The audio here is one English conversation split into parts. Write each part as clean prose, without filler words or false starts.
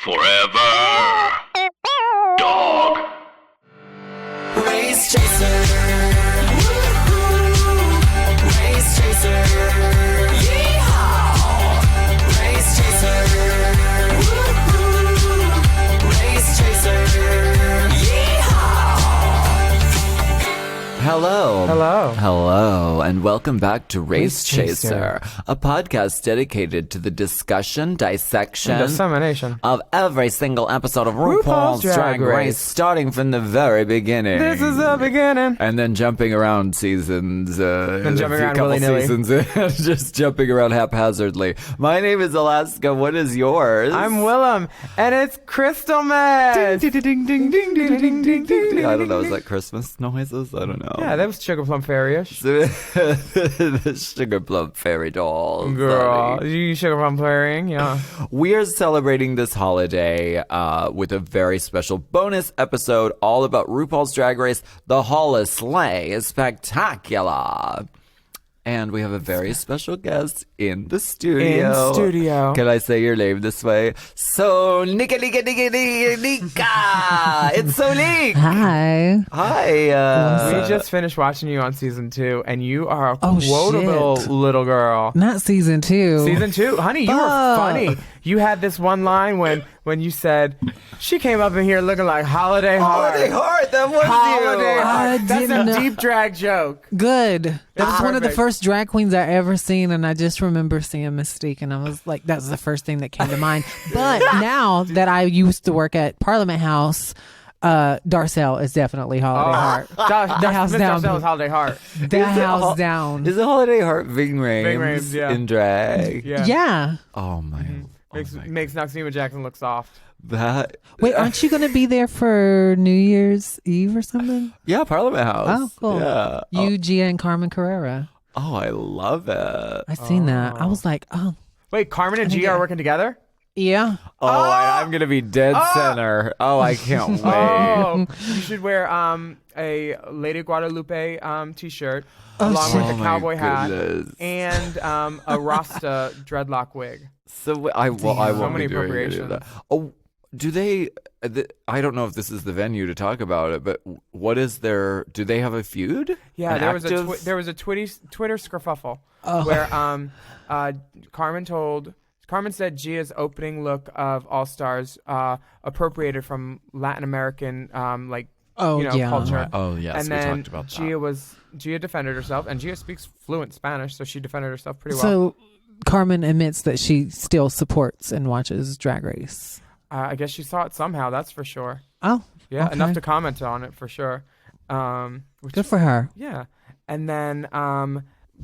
Forever. Dog. Race chaser. Woo-hoo. Race chaser. Yeehaw. Race chaser. Woo-hoo. Race chaser. Yeehaw. Hello. Hello. Hello, and welcome back to Race Chaser. Chaser, a podcast dedicated to the discussion, dissection, Dissemination of every single episode of RuPaul's Drag Race, starting from the very beginning. This is the beginning. And then jumping around seasons. And jumping around couple willy-nilly. seasons, just jumping around haphazardly. My name is Alaska. What is yours? I'm Willem, and it's Crystal Meth. Ding, ding, ding, ding, ding, ding, ding, ding. I don't know. Is that Christmas noises? I don't know. Yeah, that was Sugar Plum Fairy-ish. The Sugar Plum Fairy Doll. Girl, Sorry. you Sugar Plum Fairying, yeah. We are celebrating this holiday with a very special bonus episode all about RuPaul's Drag Race. The Holi-Slay is spectacular. And we have a very special guest in the studio. In studio. Can I say your name this way? So, Nika. It's Solik. Hi. Hi. We just finished watching you on season 2, and you are a Oh, quotable shit. little girl. Not season 2. Season 2, honey, you were Fuck. funny. You had this one line when you said, she came up in here looking like Holiday Heart. Holiday Heart, that was Holiday you. Heart. I That's didn't a know. deep drag joke. Good. That was one of the perfect. first drag queens I ever seen, and I just remember seeing Mystique, and I was like, that's the first thing that came to mind. But now that I used to work at Parliament House, Darcel is definitely Holiday Heart. The house down. Holiday Heart. The house down. Is it Holiday Heart Ving Rhames Ving Rhames, yeah. in drag? Yeah. Yeah. Oh my. Makes Noxema Jackson look soft. That. Wait, aren't you going to be there for New Year's Eve or something? Yeah, Parliament House. Oh, cool. Yeah. You, Gia, and Carmen Carrera. Oh, I love it. I seen that. I was like, oh, Wait, Carmen and Gia are working together? yeah. Oh, I'm gonna be dead center. Oh, I can't wait. Oh, you should wear a Lady Guadalupe t-shirt along shit. with a Oh, my cowboy hat goodness. and a Rasta dreadlock wig. So I So won't many be doing any of appropriations. that. Oh, do they? I don't know if this is the venue to talk about it, but what is their? Do they have a feud? Yeah, An there was active- there was a Twitter skerfuffle where Carmen said Gia's opening look of All Stars appropriated from Latin American Yeah. culture. Oh yes, and we then talked about Gia defended herself, and Gia speaks fluent Spanish, so she defended herself pretty well. So Carmen admits that she still supports and watches Drag Race. I guess she saw it somehow. That's for sure. Oh, Yeah, okay. enough to comment on it for sure. Good for her. Yeah, and then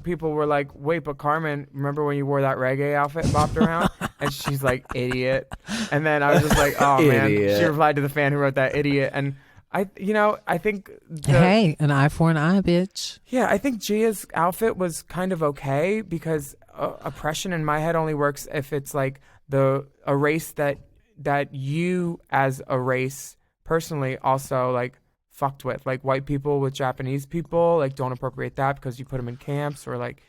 people were like, "Wait, but Carmen, remember when you wore that reggae outfit and bopped around?" And she's like, "Idiot." And then I was just like, "Oh man." Idiot. She replied to the fan who wrote that, "Idiot." And I think Hey, an eye for an eye, bitch. Yeah, I think Gia's outfit was kind of okay because oppression in my head only works if it's like a race that you as a race personally also like fucked with, like white people with Japanese people, like don't appropriate that because you put them in camps or like,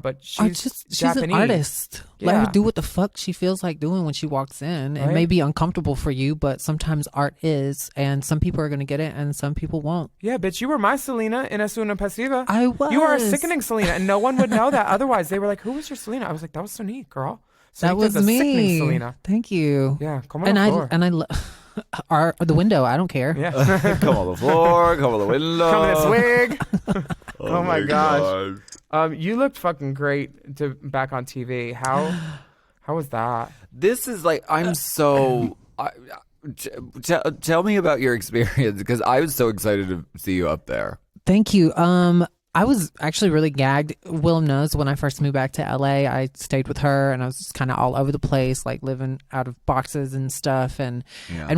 but she's Japanese. an artist. Let Yeah. her do what the fuck she feels like doing when she walks in. It Right. may be uncomfortable for you, but sometimes art is, and some people are going to get it and some people won't. Yeah, bitch, you were my Selena in Asuna Pasiva. I was. You are a sickening Selena, and no one would know that otherwise. They were like, "Who was your Selena?" I was like, "That was Sonique, girl." That Sonique was does a sickening me. Selena. Thank you. Yeah, come on And the floor. I the window. I don't care. Yeah. Come on the floor, come on the window. Come in this wig. Oh my gosh. You looked fucking great back on TV. How was that? This is like I'm so. Tell me about your experience because I was so excited to see you up there. Thank you. I was actually really gagged. Willem knows when I first moved back to LA, I stayed with her and I was just kind of all over the place, like living out of boxes and stuff. And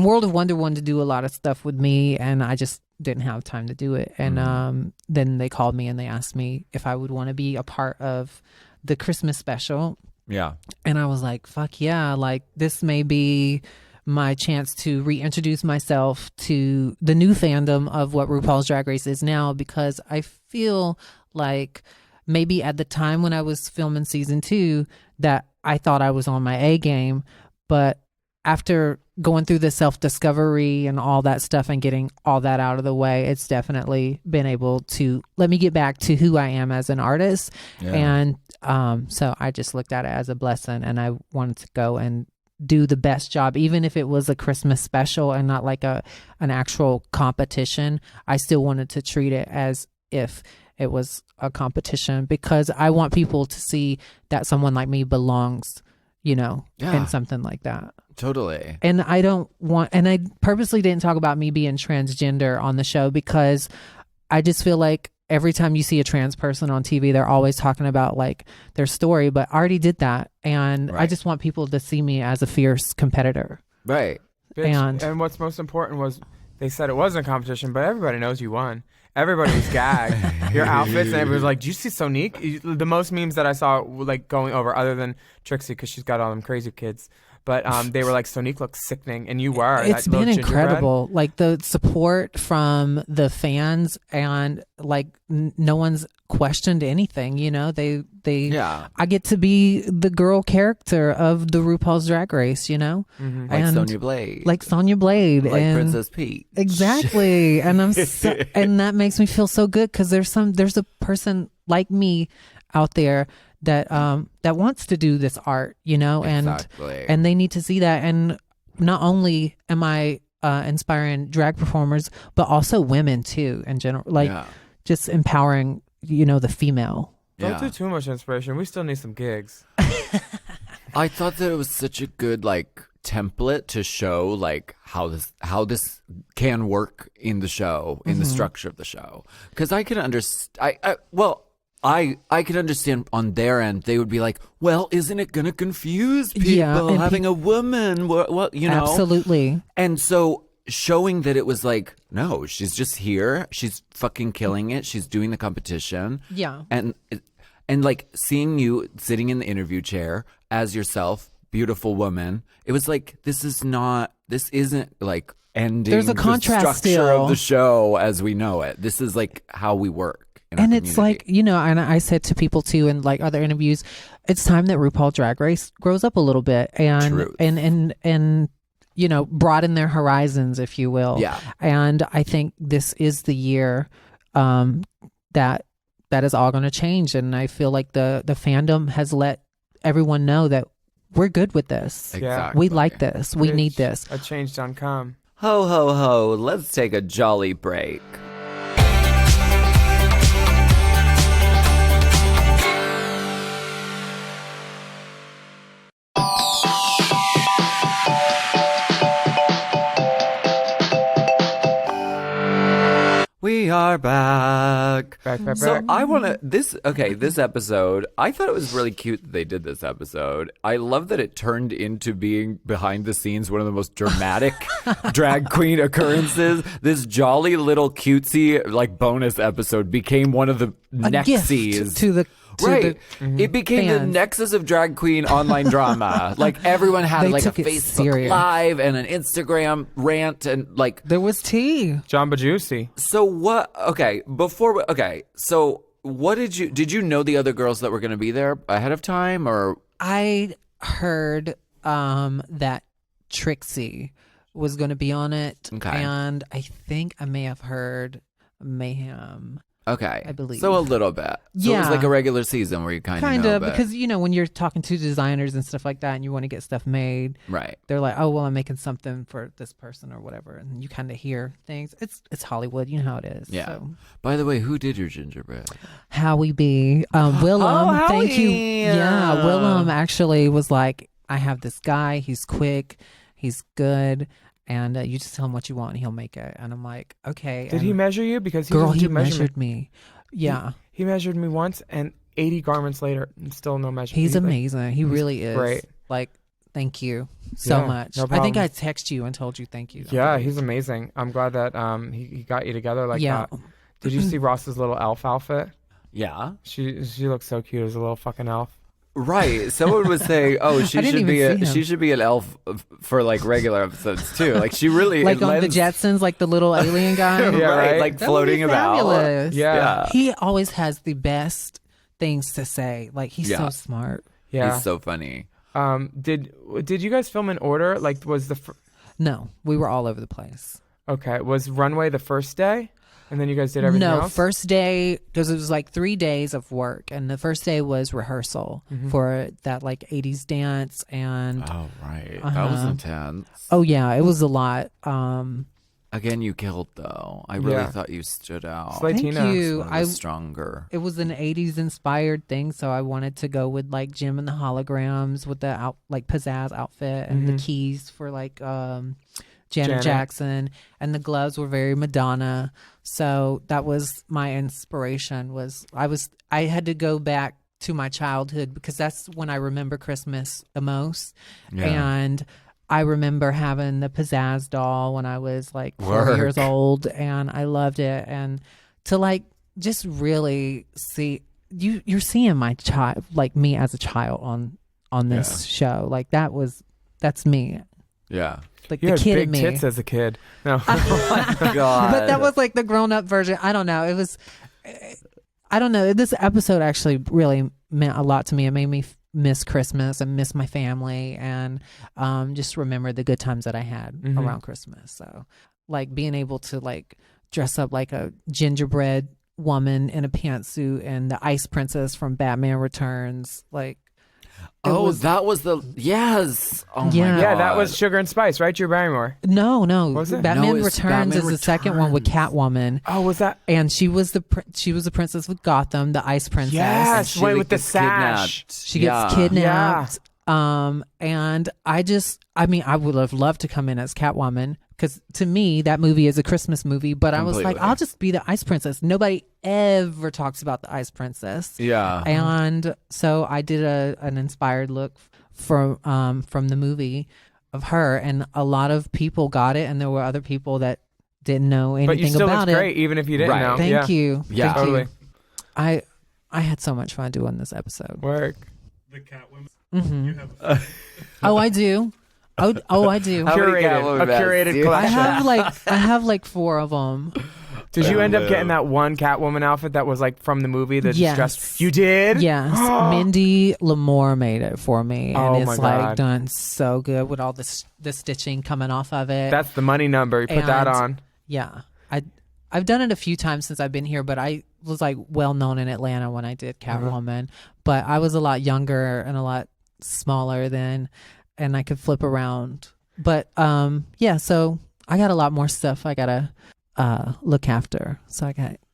World of Wonder wanted to do a lot of stuff with me, and I just didn't have time to do it. And then they called me and they asked me if I would want to be a part of the Christmas special. Yeah. And I was like, fuck yeah, like this may be my chance to reintroduce myself to the new fandom of what RuPaul's Drag Race is now, because I feel like maybe at the time when I was filming season 2 that I thought I was on my A game, but after going through the self-discovery and all that stuff and getting all that out of the way, it's definitely been able to let me get back to who I am as an artist. Yeah. And so I just looked at it as a blessing, and I wanted to go and do the best job, even if it was a Christmas special and not like an actual competition. I still wanted to treat it as if it was a competition, because I want people to see that someone like me belongs, in something like that. Totally. And I purposely didn't talk about me being transgender on the show, because I just feel like every time you see a trans person on TV, they're always talking about like their story, but I already did that. And I just want people to see me as a fierce competitor. Right. Bitch, and what's most important was they said it wasn't a competition, but everybody knows you won. Everybody was gagged. Your outfits, and everybody was like, "Do you see Sonique?" The most memes that I saw like going over, other than Trixie, because she's got all them crazy kids. But they were like, Sonique looks sickening, and you were. It's been incredible. Like the support from the fans, and like no one's questioned anything. I get to be the girl character of the RuPaul's Drag Race. Like Sonya Blade, like Princess Peach, exactly. And and that makes me feel so good, because there's a person like me out there that wants to do this art, Exactly. and they need to see that. And not only am I inspiring drag performers, but also women too in general, just empowering, the female. Don't do too much inspiration. We still need some gigs. I thought that it was such a good template to show how this can work in the show, in the structure of the show, because I can understand. I could understand on their end, they would be like, well, isn't it going to confuse people having a woman? Well, Absolutely. And so showing that it was like, no, she's just here. She's fucking killing it. She's doing the competition. Yeah. And like seeing you sitting in the interview chair as yourself, beautiful woman. It was like, this isn't like ending There's a contrast the structure still of the show as we know it. This is like how we work. And it's like, and I said to people too in like other interviews, it's time that RuPaul Drag Race grows up a little bit and broaden their horizons, if you will. Yeah. And I think this is the year that is all going to change. And I feel like the fandom has let everyone know that we're good with this. Exactly. We like this. We need this. A change done come. Ho, ho, ho. Let's take a jolly break. We are back. So I want to, this episode, I thought it was really cute that they did this episode. I love that it turned into being behind the scenes one of the most dramatic drag queen occurrences. This jolly little cutesy bonus episode became one of the nexes to the It became the nexus of drag queen online drama. Everyone had a Facebook serious. Live and an Instagram rant, and there was tea. Jamba Juicy. So what? So what did you know the other girls that were going to be there ahead of time, or? I heard that Trixie was going to be on it, and I think I may have heard Mayhem. Okay. I believe. So a little bit. So it was like a regular season where you kind of know. Because, when you're talking to designers and stuff like that and you want to get stuff made. Right. They're like, oh, well, I'm making something for this person or whatever. And you kind of hear things. It's Hollywood. You know how it is. Yeah. So. By the way, who did your gingerbread? Howie B. Willem. Oh, Thank you. Howie. Yeah. Willem actually was like, I have this guy. He's quick. He's good. And you just tell him what you want and he'll make it. And I'm like, okay. Did he measure you? Because he measured me. Yeah. He measured me once, and 80 garments later, still no measurement. He's amazing. He really is. Great. Thank you so much. No I think I texted you and told you thank you. Yeah, he's amazing. I'm glad that he got you together like that. Did you see Ross's little elf outfit? Yeah. She looks so cute as a little fucking elf. Right. Someone was saying, "Oh, she should be an elf for regular episodes too." She really on the Jetsons, the little alien guy. Yeah, right. Floating about. Fabulous. Yeah. He always has the best things to say. He's so smart. Yeah. He's so funny. Did you guys film in order? Like, was No, we were all over the place. okay? Was runway the first day, and then you guys did everything No, else? first day, because it was like 3 days of work, and the first day was rehearsal for that like 80s dance, and Oh, right. That was intense. oh yeah, it was a lot. Again, you killed, though. I really Yeah. thought you stood out. Slay Thank Tina. you. One of the stronger. It was an 80s inspired thing, so I wanted to go with like Jim and the Holograms with the like pizzazz outfit and the keys for like Janet Jackson, and the gloves were very Madonna. So that was my inspiration. I had to go back to my childhood because that's when I remember Christmas the most. Yeah. And I remember having the pizzazz doll when I was like 4 Work. years old, and I loved it. And to like just really see you're seeing my child, like me as a child on this show. Like that's me. Yeah. Like You the had kid big in me. tits as a kid. No. God. But that was like the grown up version. I don't know. It was, I don't know. This episode actually really meant a lot to me. It made me miss Christmas and miss my family, and just remember the good times that I had around Christmas. So like being able to like dress up like a gingerbread woman in a pantsuit and the Ice Princess from Batman Returns. Like, that was the yes. Oh my Yeah. God. Yeah, that was Sugar and Spice, right? Drew Barrymore. no. Was it? Batman No, it's Returns Batman is the second one with Returns. Catwoman. Oh, was that? And she was the princess with Gotham, the Ice Princess. Yes, She, wait, like, with the gets sash. kidnapped. She gets kidnapped. And I mean, I would have loved to come in as Catwoman because to me, that movie is a Christmas movie. But I was like, Completely. I'll just be the Ice Princess. Nobody ever talks about the Ice Princess. Yeah. And so I did an inspired look from the movie of her, and a lot of people got it, and there were other people that didn't know anything But you still about looked it. great, even if you didn't Right. know. Thank Yeah. you. Yeah. Thank Totally. you. I had so much fun doing this episode. Work. The Catwoman. Mm-hmm. You have Oh, I do. Oh, I do. How many Curated. Catwoman A masks curated do you collection. I have like 4 of them. Did you end up getting that one Catwoman outfit that was like from the movie? The Yes. distress. You did? Yes, Mindy Lamore made it for me, and Oh, it's my like God. done so good with all the stitching coming off of it. That's the money number. You put that And- on. Yeah, I've done it a few times since I've been here, but I was like well known in Atlanta when I did Catwoman. But I was a lot younger and a lot smaller then, and I could flip around. But yeah, so I got a lot more stuff I gotta look after, so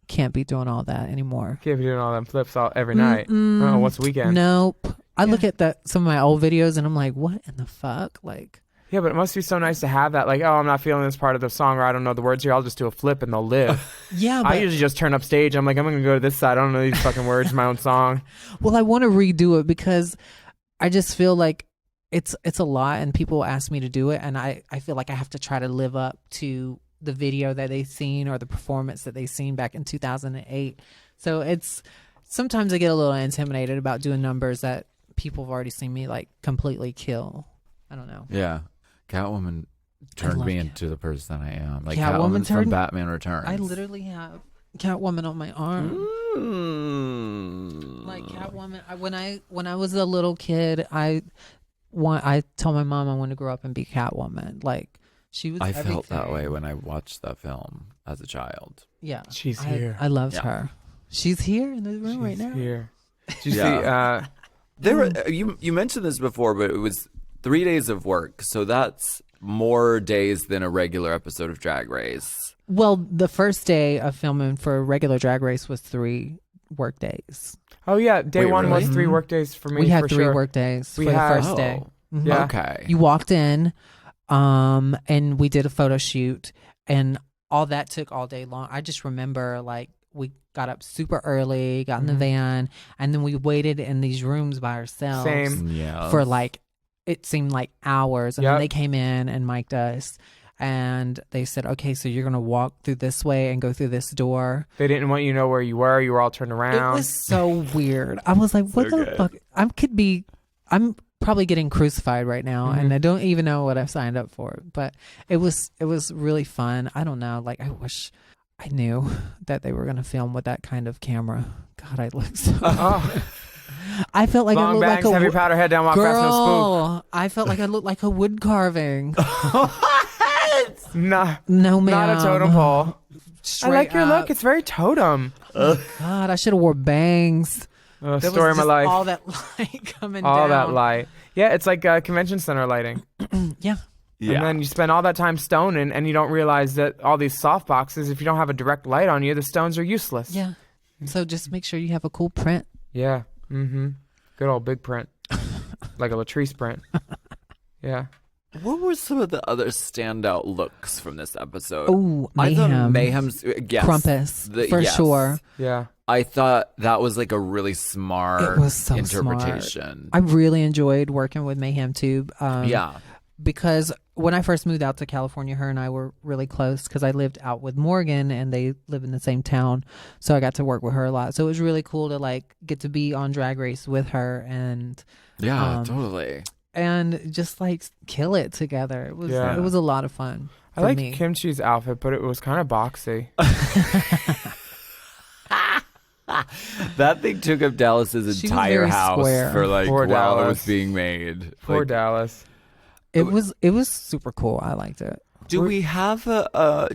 can't be doing all that anymore. Can't be doing all them flips every night. Oh, what's weekend? Nope. I look at some of my old videos and I'm like, what in the fuck? Like, Yeah, but it must be so nice to have that. Like, oh, I'm not feeling this part of the song, or I don't know the words here. I'll just do a flip and they'll live. yeah, I but usually just turn up stage. I'm like, I'm going to go to this side. I don't know these fucking words of my own song. well, I want to redo it because I just feel like it's a lot, and people ask me to do it, and I feel like I have to try to live up to the video that they've seen or the performance that they've seen back in 2008. So it's sometimes I get a little intimidated about doing numbers that people have already seen me like completely kill. I don't know. Yeah. Catwoman turned love me Cat- into the person I am. Like Catwoman Catwoman's from turned- Batman Returns. I literally have Catwoman on my arm. Mm. Like Catwoman, when I was a little kid, I told my mom I wanted to grow up and be Catwoman. Like she was. I felt that everything. way when I watched that film as a child. Yeah, She's here. I loved Yeah. her. She's here in the room right She's now. here. Did you Yeah. see? There were, you mentioned this before, but it was 3 days of work, so that's more days than a regular episode of Drag Race. Well, the first day of filming for regular Drag Race was 3 work days. Oh yeah, day Wait, one was really? 3 work days for me. We had for 3 sure. work days We for had- the first day. Mhm. Yeah. Okay. You walked in, and we did a photo shoot, and all that took all day long. I just remember like we got up super early, got in the van, and then we waited in these rooms by ourselves Same. Yeah. for like it seemed like hours, and Yep. then they came in and mic'd us, and they said, "Okay, so you're gonna walk through this way and go through this door." They didn't want you to know where you were. You were all turned around. It was so weird. I was like, "What the good. fuck?" I'm probably getting crucified right now, and I don't even know what I've signed up for. But it was really fun. I don't know. Like I wish I knew that they were gonna film with that kind of camera. God, I look so. Oh. I felt like I Long looked bangs, like a heavy powder head down, walk fast, no girl. I felt like I looked like a wood carving. spook. Nah, No, ma'am. not a totem pole. I like Straight your up. look. It's very totem. God, I should have wore bangs. Story There of was my just life. all that light coming All down. that light. Yeah, it's like convention center lighting. Yeah. Yeah. And then you spend all that time stoning, and you don't realize that all these soft boxes, if you don't have a direct light on you, the stones are useless. Yeah. So just make sure you have a cool print. Yeah. Mm-hmm. Good old big print. Like a Latrice print. Yeah. What were some of the other standout looks from this episode? Oh, I thought mayhem. Mayhem's yes, Krampus, for yes. sure. Yeah. I thought that was like a really smart It was so interpretation. I really enjoyed working with Mayhem too. Yeah. Because when I first moved out to California, her and I were really close because I lived out with Morgan and they live in the same town. So I got to work with her a lot. So it was really cool to like get to be on Drag Race with her and Totally. and just like kill it together. It was Yeah. it was a lot of fun. I for like me. Kimchi's outfit, but it was kind of boxy. That thing took up Dallas's She was entire very house square. for like Poor while it Dallas. was being made. Poor Like, Dallas. It was super cool. I liked it. do we have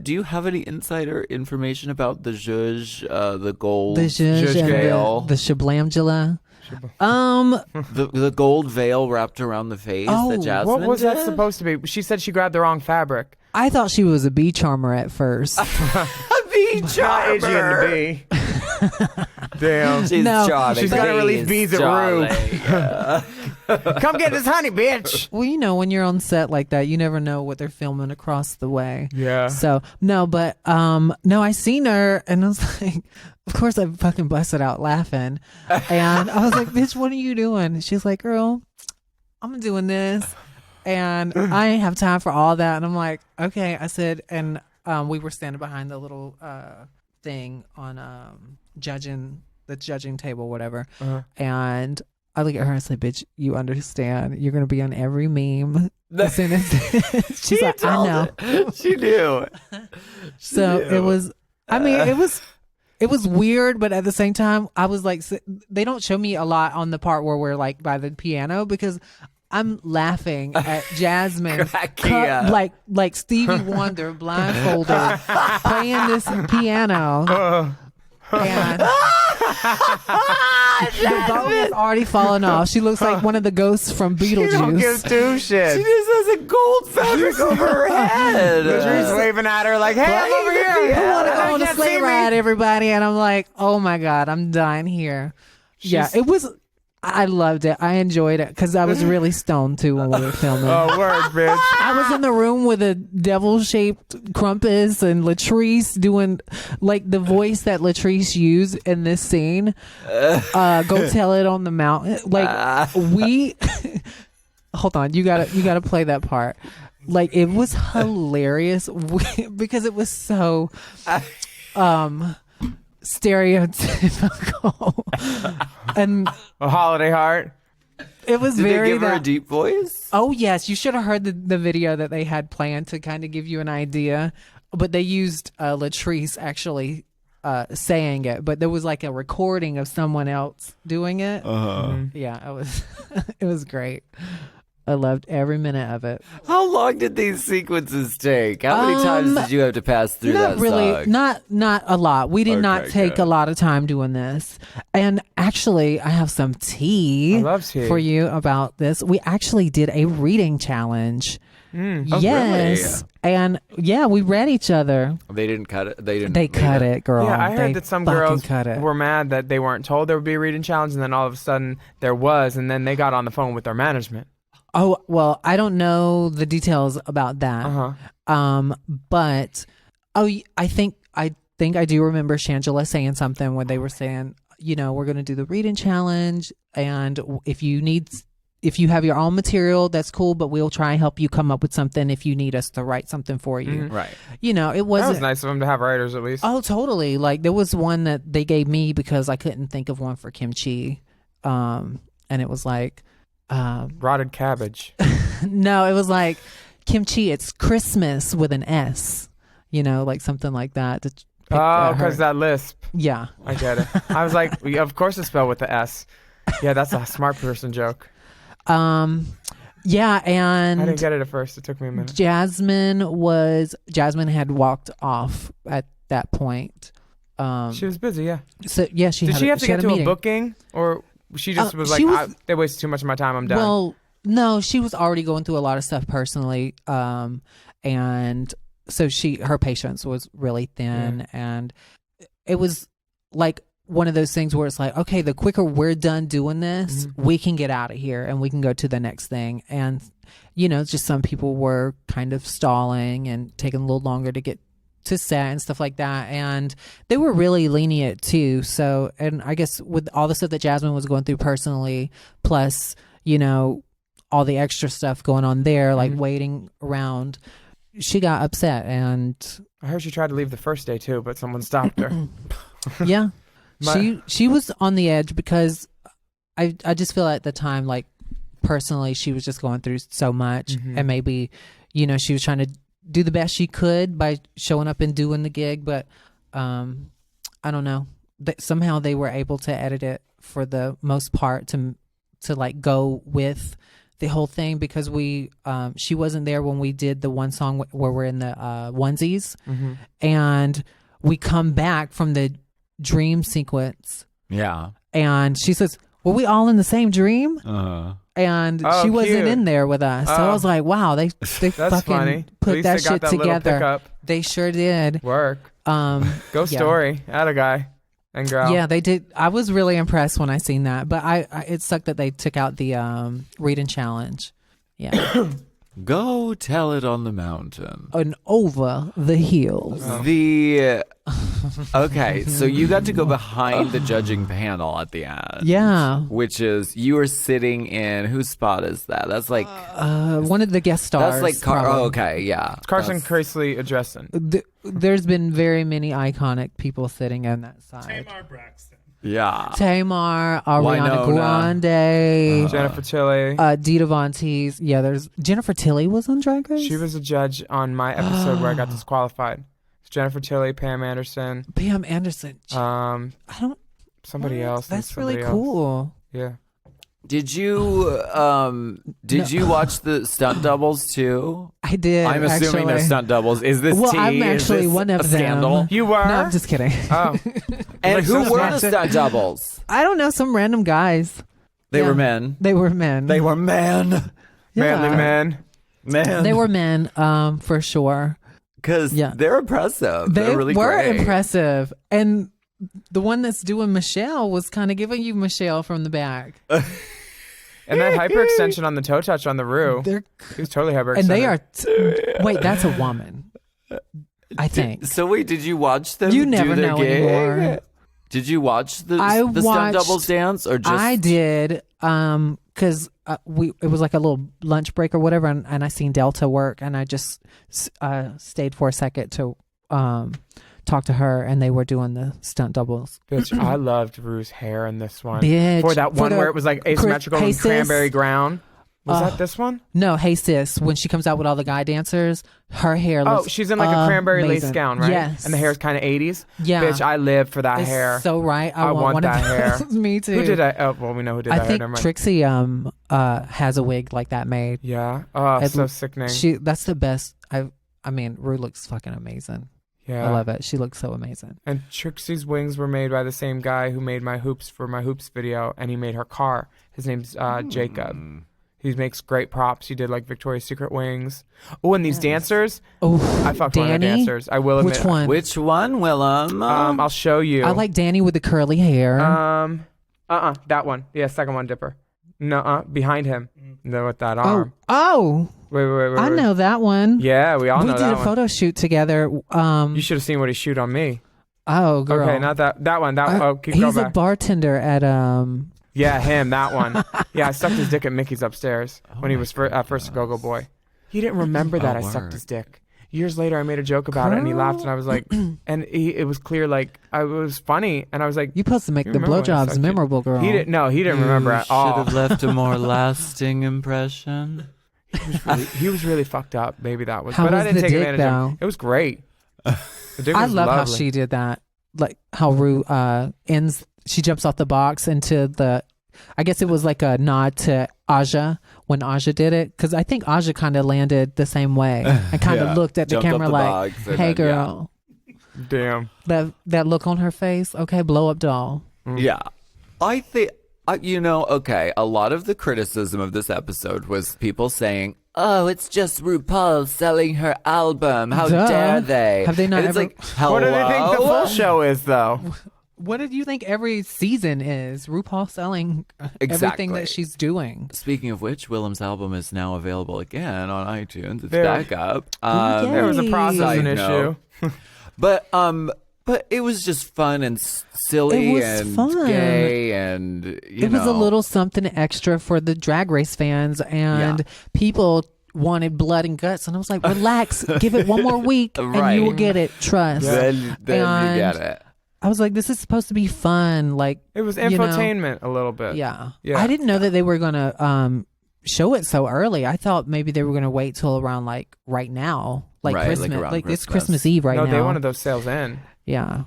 do you have any insider information about the zhuzh, the gold The zhuzh and veil? the shablamjula. The gold veil wrapped around the face Oh, that Jasmine What was that did? supposed to be? She said she grabbed the wrong fabric. I thought she was a bee charmer at first. A bee Not itchy in charmer. the bee. Damn. She's No, charming. she's gotta release bees at Rue. Yeah. Come get this honey, bitch. Well, you know, when you're on set like that, you never know what they're filming across the way. Yeah. So no, but no, I seen her and I was like, of course I fucking busted out laughing, and I was like, bitch, what are you doing? She's like, girl, I'm doing this, and I ain't have time for all that. And I'm like, okay. I said, and we were standing behind the little thing on the judging table, whatever, and I look at her and say, bitch, you understand. You're going to be on every meme as soon as she's like, I know. She knew. So it was, I mean, it was weird, but at the same time, I was like, they don't show me a lot on the part where we're like by the piano because I'm laughing at Jasmine, Cracking up. like Stevie Wonder, blindfolded, playing this piano. And the boat has already fallen off. She looks like one of the ghosts from She don't give Beetlejuice. two She shits. just has a gold fabric over her head. She's waving at her like, hey, I'm over here. I want to go on a can't sleigh see me. ride, everybody. And I'm like, oh my God, I'm dying here. Yeah, it was, I loved it. I enjoyed it because I was really stoned too when we were filming. Oh, word, bitch. I was in the room with a devil-shaped Krampus and Latrice doing like the voice that Latrice used in this scene. Go tell it on the mountain. Like we, hold on, you gotta play that part. Like it was hilarious because it was so stereotypical and A holiday heart. it was Did they very give her a that. deep voice? Oh yes, you should have heard the video that they had planned to kind of give you an idea, but they used Latrice actually saying it, but there was like a recording of someone else doing it. Yeah, it was it was great. I loved every minute of it. How long did these sequences take? How many times did you have to pass through Not that really, song? not a lot. We did not Okay, take good. a lot of time doing this. And actually, I have some tea, I love tea. for you about this. We actually did a reading challenge. Oh, Yes. And yeah, we read each other. They didn't cut it. They didn't. They leave cut it, girl. Yeah, I They heard that some fucking girls cut it. were mad that they weren't told there would be a reading challenge, and then all of a sudden there was, and then they got on the phone with their management. Oh, well, I don't know the details about that. But I think I do remember Shangela saying something when they were saying, you know, we're going to do the reading challenge, and if you have your own material, that's cool, but we'll try and help you come up with something if you need us to write something for you. Right. You know, it That wasn't. was nice of them to have writers at least. Oh, totally. Like there was one that they gave me because I couldn't think of one for kimchi, and it was like, Rotted cabbage. no, it was like kimchi. It's Christmas with an S. You know, like something like that. To pick Oh, her- because that lisp. Yeah. I get it. I was like, of course it's spelled with the S. Yeah, that's a smart person joke. Yeah, and I didn't get it at first. It took me a minute. Jasmine had walked off at that point. She was busy, yeah. So yeah, Did she have to get to a booking, or she just was like, they wasted too much of my time, I'm done? Well, no, she was already going through a lot of stuff personally, and so her patience was really thin, and it was like one of those things where it's like, okay, the quicker we're done doing this, we can get out of here and we can go to the next thing. And just some people were kind of stalling and taking a little longer to get to set and stuff like that, and they were really lenient too. So, and I guess with all the stuff that Jasmine was going through personally, plus all the extra stuff going on there, like waiting around, she got upset. And I heard she tried to leave the first day too, but someone stopped her. Yeah. She was on the edge because I just feel at the time, like personally, she was just going through so much, and maybe she was trying to do the best she could by showing up and doing the gig, but I don't know. Somehow they were able to edit it for the most part to like go with the whole thing, because she wasn't there when we did the one song where we're in the onesies, and we come back from the dream sequence. Yeah. And she says, were we all in the same dream? And she wasn't cute. in there with us. So I was like, wow, they That's fucking funny. At put least that they got shit that little together. pickup. They sure did. Work. Go yeah. story. Atta guy and girl. Yeah, they did. I was really impressed when I seen that. But it sucked that they took out the read and challenge. Yeah. Go tell it on the mountain. And over the hills. Okay, so you got to go behind the judging panel at the end. Yeah. Which is, you were sitting in, whose spot is that? That's like... one of the guest stars. That's like... okay, yeah. It's Carson Chrysler addressing. There's been very many iconic people sitting on that side. Tamar Braxton. Yeah. Tamar, Ariana Winona. Grande, Jennifer Tilly. Dita Von Teese. Yeah, there's Jennifer Tilly was on Drag Race. She was a judge on my episode where I got disqualified. It's Jennifer Tilly, Pam Anderson. Pam Anderson. I don't. Somebody else. That's somebody really else. cool. Yeah. Did you you watch the stunt doubles too? I did. I'm assuming they're stunt doubles. Is this Well, tea? I'm actually Is this one of a them. scandal? You were? No, I'm just kidding. Oh. And Like, who so were the smart. stunt doubles? I don't know. Some random guys. They Yeah. were men. They were men. They were men. Manly man. Man. They were men, for sure. Because they're impressive. They They're really were great. impressive. And the one that's doing Michelle was kind of giving you Michelle from the back. And that hyperextension on the toe touch on the Roo. He was totally hyperextended. And they are. Wait, that's a woman. I think. So wait, did you watch them You do never their know gig? anymore. Did you watch the watched- stunt doubles dance or just? I did, because it was like a little lunch break or whatever, and I seen Delta work, and I just stayed for a second to talk to her, and they were doing the stunt doubles. Bitch, I loved Rue's hair in this one. Bitch. For that one where it was like asymmetrical Hey, and sis. cranberry brown. Was that this one? No, Hey Sis, when she comes out with all the guy dancers, her hair looks Oh, she's in like a cranberry lace amazing. gown, right? Yes. And the hair's kind of 80s. Yeah. Bitch, I live for that It's hair. so right. I want one that of hair. those. Me too. Who did that? Oh, well, we know who did I that hair. think Never mind. Trixie has a wig like that made. Yeah. Oh, It so lo- sickening. That's the best. I mean, Rue looks fucking amazing. Yeah. I love it. She looks so amazing. And Trixie's wings were made by the same guy who made my hoops for my hoops video, and he made her car. His name's Jacob. He makes great props. He did like Victoria's Secret wings. Oh, and these dancers. Oh, I fucked one of the Danny? dancers. I will admit. Which one? Which one, Willem? I'll show you. I like Danny with the curly hair. That one. Yeah, second one, Dipper. No, behind him. No, with that arm. Oh, Wait. I know that one. Yeah, we all we know did that a one. photo shoot together. You should have seen what he shoot on me. Oh, girl. Okay, not that. That one. That. Oh, keep going He's a back. bartender at Yeah, him. That one. Yeah, I sucked his dick at Mickey's upstairs when he was first a Go-Go Boy. He didn't remember that I sucked word. his dick. Years later, I made a joke about it, and he laughed, and I was like, it was clear, like, it was funny, and I was like, You supposed to make You the remember when I blowjobs sucked it? memorable, girl. he didn't remember at all. Should have left a more lasting impression. He was really fucked up. Maybe that was. How but I was didn't the take dick, advantage of though? it. It was great. The dick I was love how lovely. she did that. Like how Rue ends. She jumps off the box into the I guess it was like a nod to Aja when Aja did it, because I think Aja kind of landed the same way and kind of looked at the Jumped up camera the like, box and "Hey, then, girl." Damn. That look on her face. Okay, blow up doll. Yeah. I think, okay, a lot of the criticism of this episode was people saying, oh, it's just RuPaul selling her album. How Duh. dare they? Have they not And it's ever- like, hello? What do they think the full show is, though? What did you think every season is? RuPaul selling Exactly. everything that she's doing. Speaking of which, Willem's album is now available again on iTunes. It's There- back up. Yay. There was a processing Side note. issue. But it was just fun and silly It was and fun. gay and It was a little something extra for the Drag Race fans, and people wanted blood and guts, and I was like, relax, give it one more week and Right. you will get it, trust. Then you And get it. I was like, this is supposed to be fun, like It was you know. infotainment a little bit. Yeah. Yeah. I didn't know that they were gonna show it so early. I thought maybe they were gonna wait till around like right now, like Right, like Christmas, around like it's Christmas. Christmas Eve right No, now. they wanted those sales in. Yeah.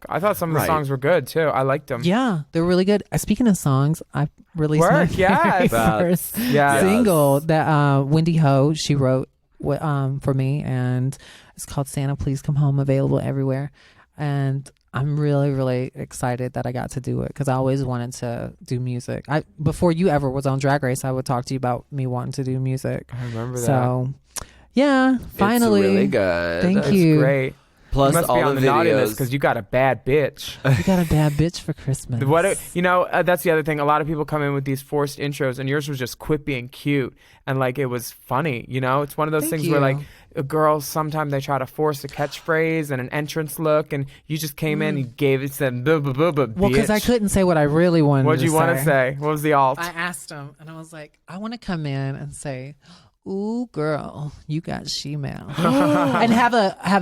I thought some of the Right. songs were good, too. I liked them. Yeah, they're really good. Speaking of songs, I released my Work, yes. very first Yes. single that Wendy Ho, she wrote for me, and it's called Santa Please Come Home, available everywhere. And I'm really, really excited that I got to do it, because I always wanted to do music. Before you ever was on Drag Race, I would talk to you about me wanting to do music. I remember that. So, yeah, finally. It's really good. Thank That's you. great. Plus you must all be on the the naughty list videos. because you got a bad bitch. You got a bad bitch for Christmas. That's the other thing. A lot of people come in with these forced intros, and yours was just quippy and cute, and like it was funny. It's one of those Thank things you. where like girls sometimes they try to force a catchphrase and an entrance look, and you just came in and gave it said buh, buh, buh, buh, Well, because I bitch. couldn't say what I really wanted. What'd you want to say? What was the alt? I asked him, and I was like, I want to come in and say, "Ooh, girl, you got she-mail," and have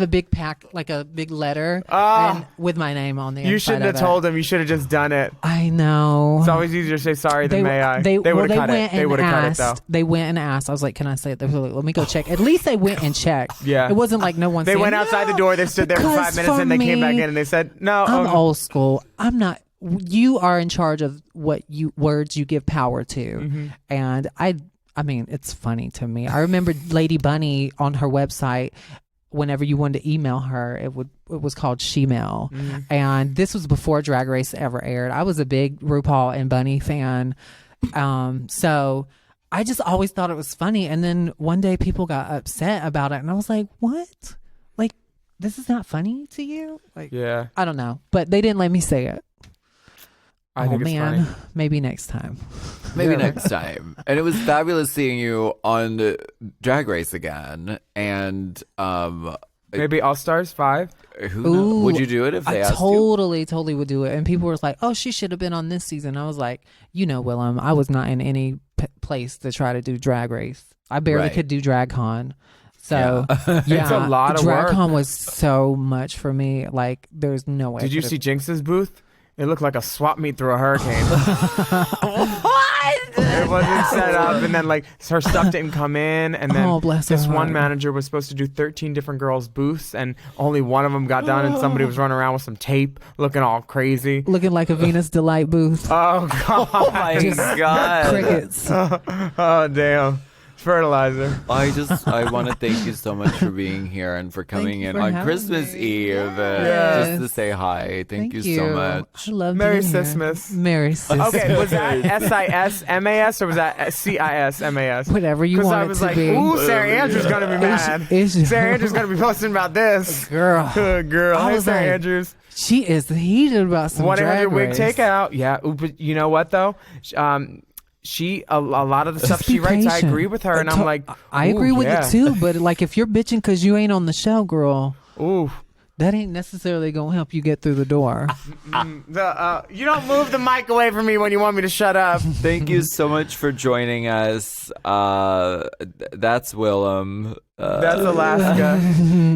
a big pack, like a big letter, and with my name on the You inside shouldn't have of it. told him. You should have just done it. I know. It's always easier to say sorry than may I. They would have cut it. went They and would have cut it though. asked. They went and asked. I was like, "Can I say it?" They were like, "Let me go check." At least they went and checked. Yeah. It wasn't like no one. They said, went outside "No," the door. They stood there for 5 because minutes, and they came back me, in and they said, "No, I'm old school. I'm not. You are in charge of what words you give power to, Mm-hmm. and I mean, it's funny to me. I remember Lady Bunny on her website. Whenever you wanted to email her, it was called Shemail, and this was before Drag Race ever aired. I was a big RuPaul and Bunny fan, so I just always thought it was funny. And then one day people got upset about it, and I was like, "What? Like, this is not funny to you?" Like, Yeah, I don't know, but they didn't let me say it. I think it's funny. Maybe next time. Maybe Yeah. next time. And it was fabulous seeing you on Drag Race again. And Maybe All Stars 5. who knows? Ooh, Would you do it if they I asked you? totally would do it. And people were like, "Oh, she should have been on this season." I was like, Willem, I was not in any place to try to do Drag Race. I barely Right. could do DragCon. So yeah, It's a lot of work. DragCon was so much for me. Like, there's no way. Did you see Jinx's booth? It looked like a swap meet through a hurricane. It wasn't set up, and then like her stuff didn't come in, and then Oh, bless this her one heart. manager was supposed to do 13 different girls' booths, and only one of them got done, and somebody was running around with some tape, looking all crazy. looking like a Venus Delight booth? Oh god! Oh my God. Crickets. Oh damn! Fertilizer. I want to thank you so much for being here and for coming you in for on having Christmas me. Eve Yes. just to say hi. Thank you so much. I love Merry being here. Sismas. Merry Sismas. Okay, was that SISMAS or was that CISMAS? Whatever you Because want I it was to like, be. ooh, Sarah Andrews gonna be mad. Sarah Andrews gonna be posting about this. Girl. Good girl. I Hey, was Sarah like, Andrews. She is heated about some Want to have Drag your wig Race. takeout? Yeah. Ooh, but you know what though? She a lot of the stuff Just be she writes, I patient. agree with her, and I'm like, I agree ooh, with yeah. it too. But like, if you're bitching because you ain't on the show, girl, Ooh. that ain't necessarily gonna help you get through the door. You don't move the mic away from me when you want me to shut up. Thank you so much for joining us. That's Willem. That's Alaska.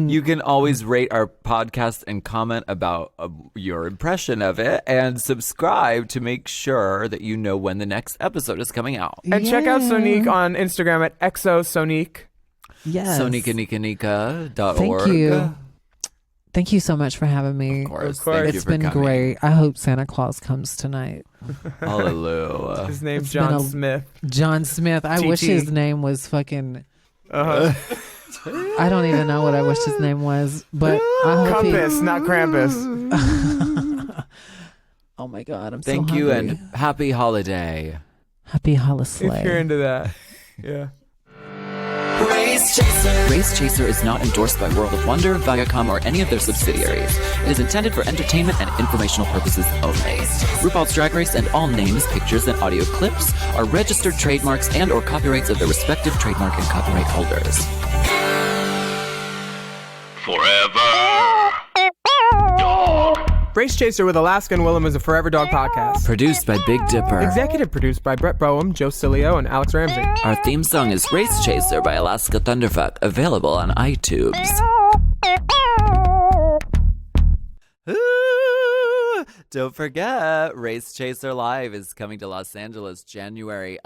You can always rate our podcast and comment about your impression of it and subscribe to make sure that you know when the next episode is coming out. And check out Yeah. Sonique on Instagram at exosonique. Yes. SonicaNikaNika.org. Thank you. Thank you so much for having me. Of course. Of course. Thank you It's for been coming. great. I hope Santa Claus comes tonight. Hallelujah. His name's It's been John a- Smith. John Smith. I wish TT. his name was fucking. Uh-huh. I don't even know what I wish his name was, but I hope he. Compass, not Krampus. Oh my God, I'm Thank so you hungry. and happy holiday. Happy If Holi-Slay. you're into that. Yeah. Race Chaser. Race Chaser is not endorsed by World of Wonder, Viacom, or any of their subsidiaries. It is intended for entertainment and informational purposes only. RuPaul's Drag Race and all names, pictures, and audio clips are registered trademarks and or copyrights of their respective trademark and copyright holders. Forever. Race Chaser with Alaska and Willem is a Forever Dog podcast. Produced by Big Dipper. Executive produced by Brett Boehm, Joe Cilio, and Alex Ramsey. Our theme song is Race Chaser by Alaska Thunderfuck, available on iTunes. Ooh, don't forget, Race Chaser Live is coming to Los Angeles January